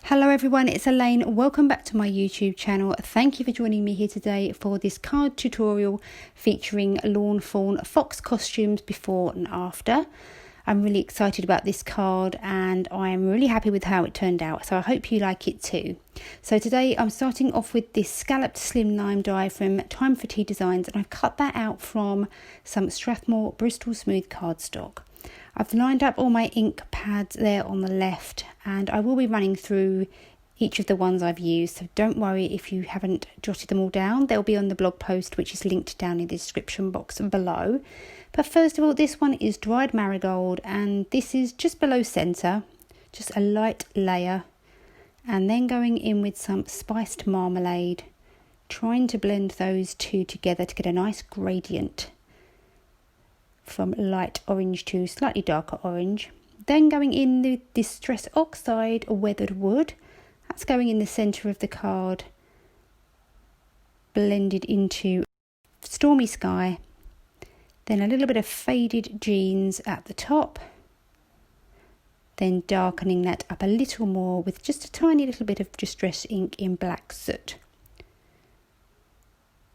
Hello everyone, it's Elaine. Welcome back to my YouTube channel. Thank you for joining me here today for this card tutorial featuring Lawn Fawn fox costumes before and after. I'm really excited about this card and I'm really happy with how it turned out, so I hope you like it too. So today I'm starting off with this Scalloped Slimline die from Time for Tea Designs, and I've cut that out from some Strathmore Bristol smooth cardstock. I've lined up all my ink pads there on the left, and I will be running through each of the ones I've used, so don't worry if you haven't jotted them all down. They'll be on the blog post, which is linked down in the description box below. But first of all, this one is dried marigold, and this is just below centre, just a light layer, and then going in with some spiced marmalade, trying to blend those two together to get a nice gradient from light orange to slightly darker orange. Then going in with Distress Oxide weathered wood, that's going in the centre of the card, blended into Stormy Sky. Then a little bit of faded jeans at the top, then darkening that up a little more with just a tiny little bit of Distress ink in black soot.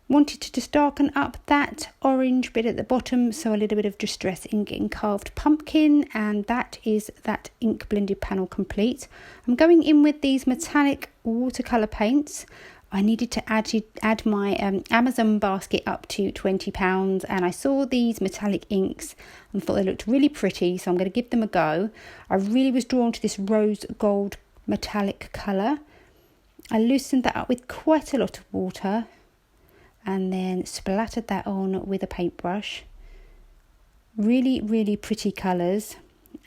Wanted to just darken up that orange bit at the bottom, so a little bit of Distress ink in carved pumpkin, and that is that ink blended panel complete. I'm going in with these metallic watercolor paints. I needed to add my Amazon basket up to £20, and I saw these metallic inks and thought they looked really pretty, so I'm going to give them a go. I really was drawn to this rose gold metallic colour. I loosened that up with quite a lot of water and then splattered that on with a paintbrush. Really pretty colours,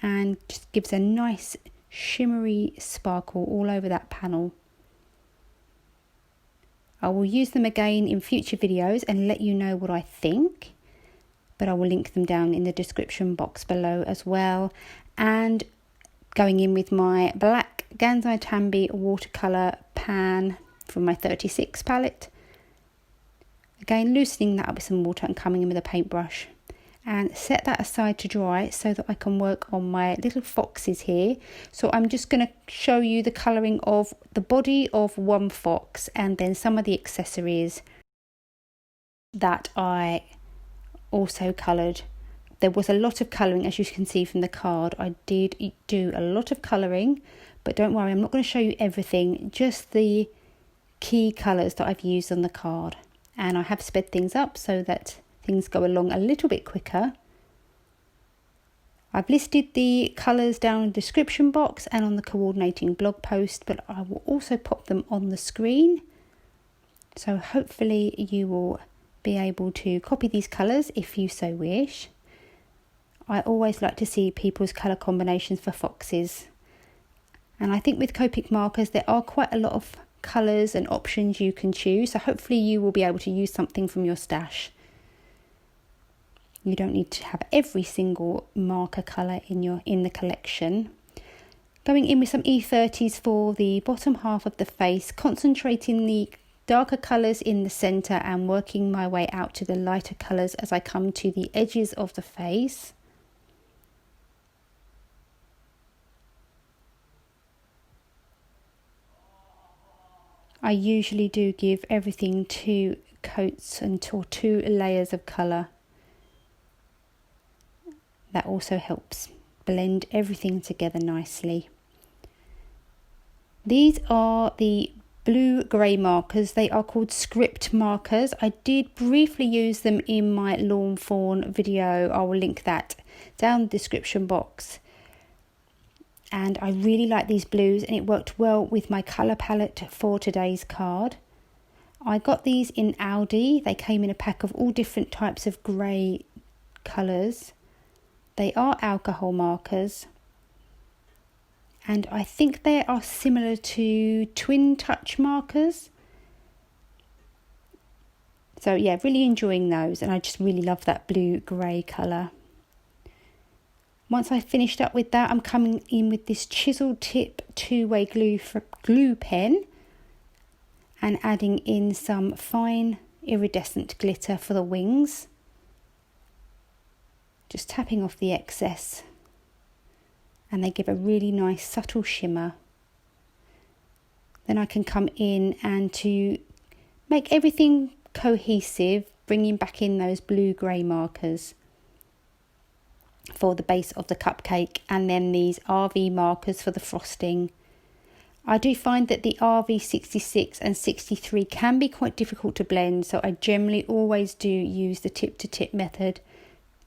and just gives a nice shimmery sparkle all over that panel. I will use them again in future videos and let you know what I think, but I will link them down in the description box below as well. And going in with my black Gansai Tambi watercolour pan from my 36 palette. Again, loosening that up with some water and coming in with a paintbrush, and set that aside to dry so that I can work on my little foxes here. So I'm just going to show you the colouring of the body of one fox and then some of the accessories that I also coloured. There was a lot of colouring, as you can see from the card. I did do a lot of colouring, but don't worry, I'm not going to show you everything, just the key colours that I've used on the card. And I have sped things up so that things go along a little bit quicker. I've listed the colours down in the description box and on the coordinating blog post, but I will also pop them on the screen. So hopefully you will be able to copy these colours if you so wish. I always like to see people's colour combinations for foxes. And I think with Copic Markers there are quite a lot of colours and options you can choose, so hopefully you will be able to use something from your stash. You don't need to have every single marker colour in the collection. Going in with some E30s for the bottom half of the face, concentrating the darker colours in the centre and working my way out to the lighter colours as I come to the edges of the face. I usually do give everything 2 coats or 2 layers of colour. That also helps blend everything together nicely. These are the blue-grey markers. They are called script markers. I did briefly use them in my Lawn Fawn video. I will link that down in the description box. And I really like these blues, and it worked well with my colour palette for today's card. I got these in Aldi. They came in a pack of all different types of grey colours. They are alcohol markers, and I think they are similar to twin touch markers. So yeah, really enjoying those, and I just really love that blue-grey colour. Once I finished up with that, I'm coming in with this chisel tip 2-way glue pen and adding in some fine iridescent glitter for the wings. Just tapping off the excess, and they give a really nice subtle shimmer. then I can come in and to make everything cohesive, bringing back in those blue-grey markers for the base of the cupcake, and then these RV markers for the frosting. I do find that the RV 66 and 63 can be quite difficult to blend, so I generally always do use the tip to tip method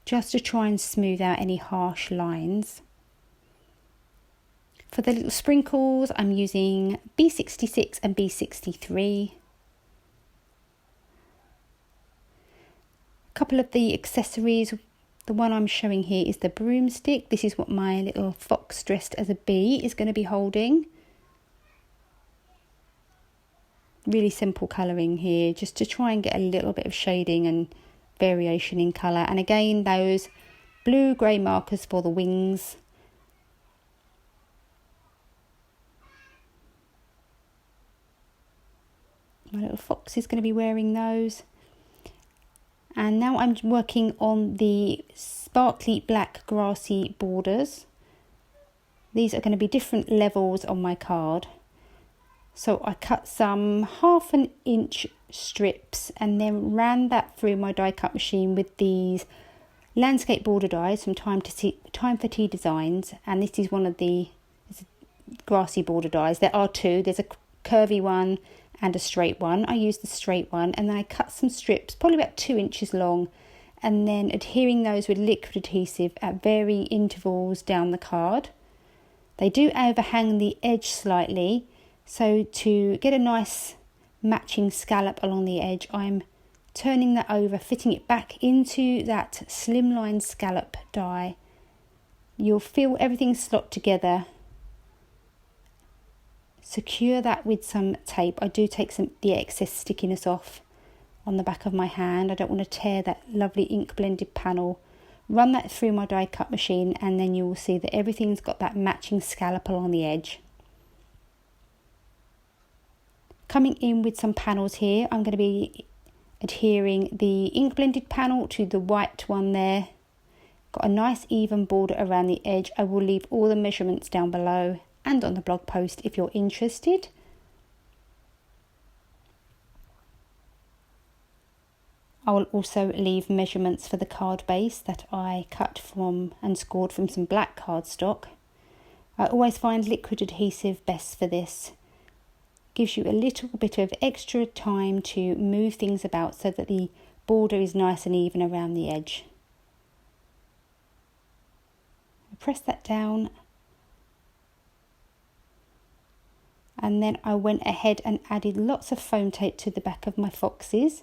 just to try and smooth out any harsh lines. For the little sprinkles, I'm using B66 and B63. A couple of the accessories, the one I'm showing here is the broomstick. This is what my little fox dressed as a bee is going to be holding. Really simple colouring here, just to try and get a little bit of shading and variation in colour. And again, those blue-grey markers for the wings. My little fox is going to be wearing those. And now I'm working on the sparkly black grassy borders. These are going to be different levels on my card. So I cut some 1/2 inch strips and then ran that through my die cut machine with these landscape border dies from Time for Tea Designs. And this is one of the grassy border dies. There are two. There's a curvy one and a straight one. I used the straight one, and then I cut some strips, probably about 2 inches long, and then adhering those with liquid adhesive at varying intervals down the card. They do overhang the edge slightly, so to get a nice matching scallop along the edge, I'm turning that over, fitting it back into that Slimline scallop die. You'll feel everything slot together. Secure that with some tape. I do take the excess stickiness off on the back of my hand. I don't want to tear that lovely ink blended panel. Run that through my die cut machine, and then you will see that everything's got that matching scallop along the edge. Coming in with some panels here, I'm going to be adhering the ink blended panel to the white one there. Got a nice even border around the edge. I will leave all the measurements down below and on the blog post if you're interested. I will also leave measurements for the card base that I cut from and scored from some black cardstock. I always find liquid adhesive best for this. Gives you a little bit of extra time to move things about so that the border is nice and even around the edge. Press that down. And then I went ahead and added lots of foam tape to the back of my foxes.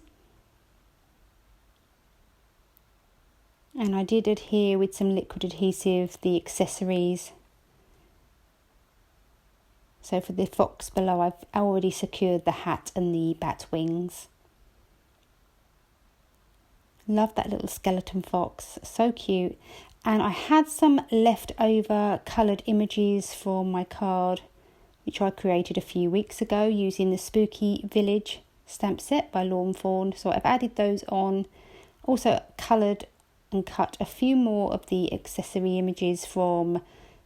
And I did adhere with some liquid adhesive the accessories. So for the fox below, I've already secured the hat and the bat wings. Love that little skeleton fox, so cute. And I had some leftover coloured images from my card, which I created a few weeks ago using the Spooky Village stamp set by Lawn Fawn. So I've added those on. Also coloured and cut a few more of the accessory images from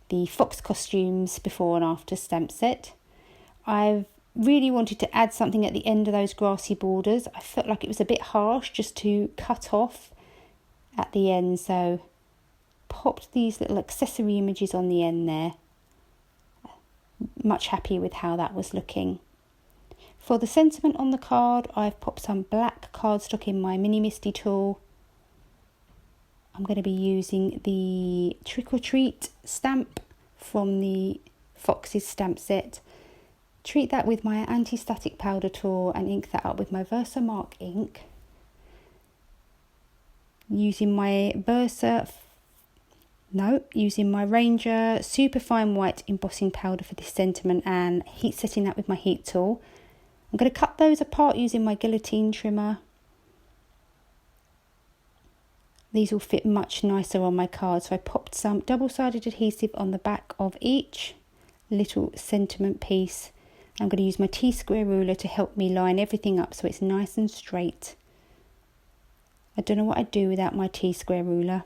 the fox costumes before and after stamp set. I've really wanted to add something at the end of those grassy borders. I felt like it was a bit harsh just to cut off at the end, so popped these little accessory images on the end there. Much happy with how that was looking. For the sentiment on the card, I've popped some black cardstock in my mini Misty tool. I'm going to be using the Trick or Treat stamp from the Foxes stamp set. Treat that with my anti-static powder tool and ink that up with my Versamark ink. Using my using my Ranger Superfine White embossing powder for this sentiment and heat setting that with my heat tool. I'm going to cut those apart using my guillotine trimmer. These will fit much nicer on my card, so I popped some double-sided adhesive on the back of each little sentiment piece. I'm going to use my T-square ruler to help me line everything up so it's nice and straight. I don't know what I'd do without my T-square ruler.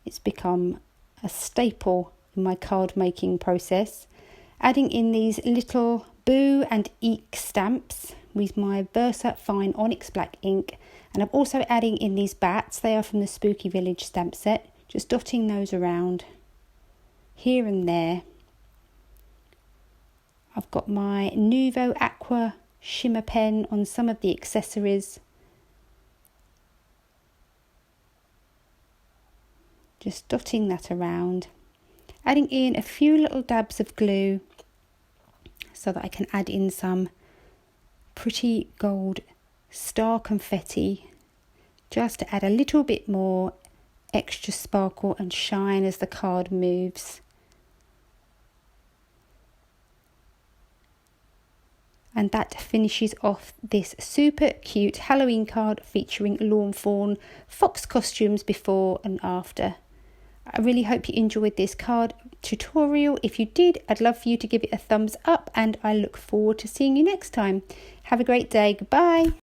It's become a staple in my card making process, Adding in these little Boo and Eek stamps with my Versa Fine Onyx Black ink. And I'm also adding in these bats. They are from the Spooky Village stamp set. Just dotting those around here and there. I've got my Nuvo Aqua shimmer pen on some of the accessories. Just dotting that around. Adding in a few little dabs of glue so that I can add in some pretty gold star confetti, just to add a little bit more extra sparkle and shine as the card moves. And that finishes off this super cute Halloween card featuring Lawn Fawn fox costumes before and after. I really hope you enjoyed this card tutorial. If you did, I'd love for you to give it a thumbs up, and I look forward to seeing you next time. Have a great day. Goodbye.